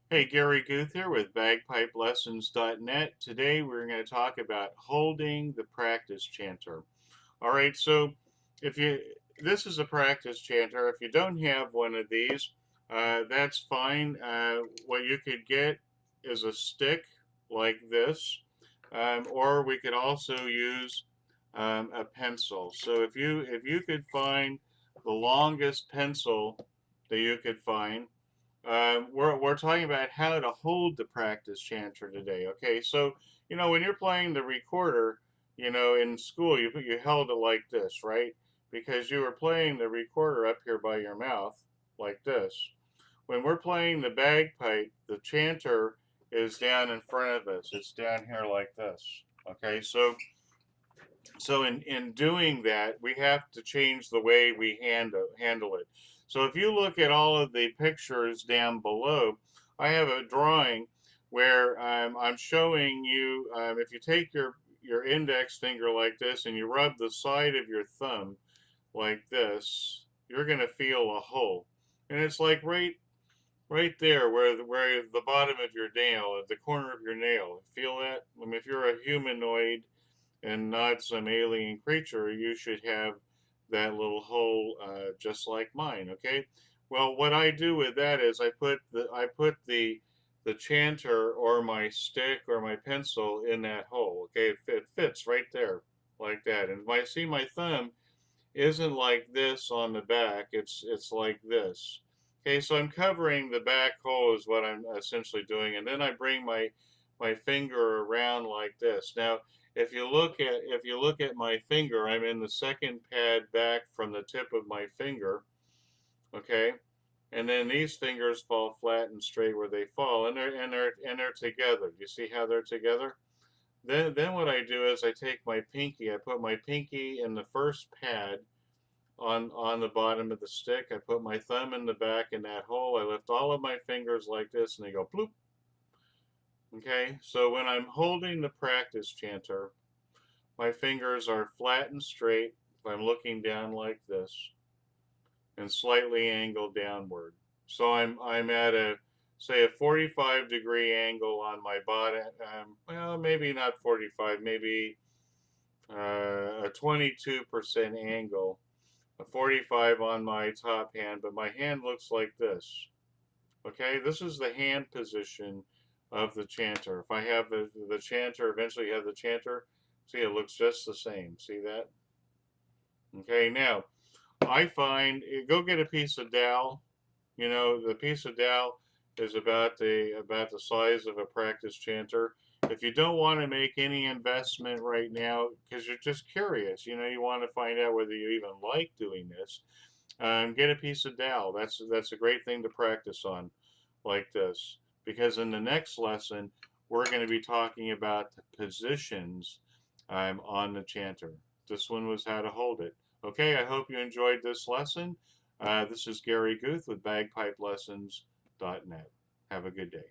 Hey, Gary Guth here with bagpipelessons.net. Today we're going to talk about holding the practice chanter. All right, so if you this is a practice chanter. If you don't have one of these, that's fine. What you could get is a stick like this, or we could also use a pencil. So if you could find the longest pencil that you could find, we're talking about how to hold the practice chanter today. Okay, so when you're playing the recorder, in school you held it like this, right? Because you were playing the recorder up here by your mouth like this. When we're playing the bagpipe, the chanter is down in front of us. It's down here like this. Okay, so in doing that, we have to change the way we handle it. So if you look at all of the pictures down below, I have a drawing where I'm showing you, if you take your index finger like this and you rub the side of your thumb like this, you're going to feel a hole. And it's like right there where the bottom of your nail, at the corner of your nail. Feel that? I mean, if you're a humanoid and not some alien creature, you should have that little hole just like mine. Okay. Well, what I do with that is I put the chanter or my stick or my pencil in that hole. Okay, it fits right there like that. And my thumb isn't like this on the back. It's like this. Okay, so I'm covering the back hole is what I'm essentially doing, and then I bring my finger around like this. Now, if you look at my finger, I'm in the second pad back from the tip of my finger. Okay, and then these fingers fall flat and straight where they fall, and they're together. You see how they're together? Then what I do is I take my pinky. I put my pinky in the first pad on the bottom of the stick. I put my thumb in the back in that hole. I lift all of my fingers like this, and they go bloop. Okay, so when I'm holding the practice chanter, my fingers are flat and straight if I'm looking down like this, and slightly angled downward. So I'm at a say a 45-degree angle on my body. Well, maybe not 45, maybe a 22% angle, a 45 on my top hand, but my hand looks like this. Okay, this is the hand position of the chanter. If I have the chanter, eventually you have the chanter, see it looks just the same. See that? Okay, now I find, go get a piece of dowel. The piece of dowel is about the size of a practice chanter. If you don't want to make any investment right now because you're just curious, you want to find out whether you even like doing this, get a piece of dowel. That's a great thing to practice on, like this. Because in the next lesson, we're going to be talking about the positions on the chanter. This one was how to hold it. Okay, I hope you enjoyed this lesson. This is Gary Guth with BagpipeLessons.net. Have a good day.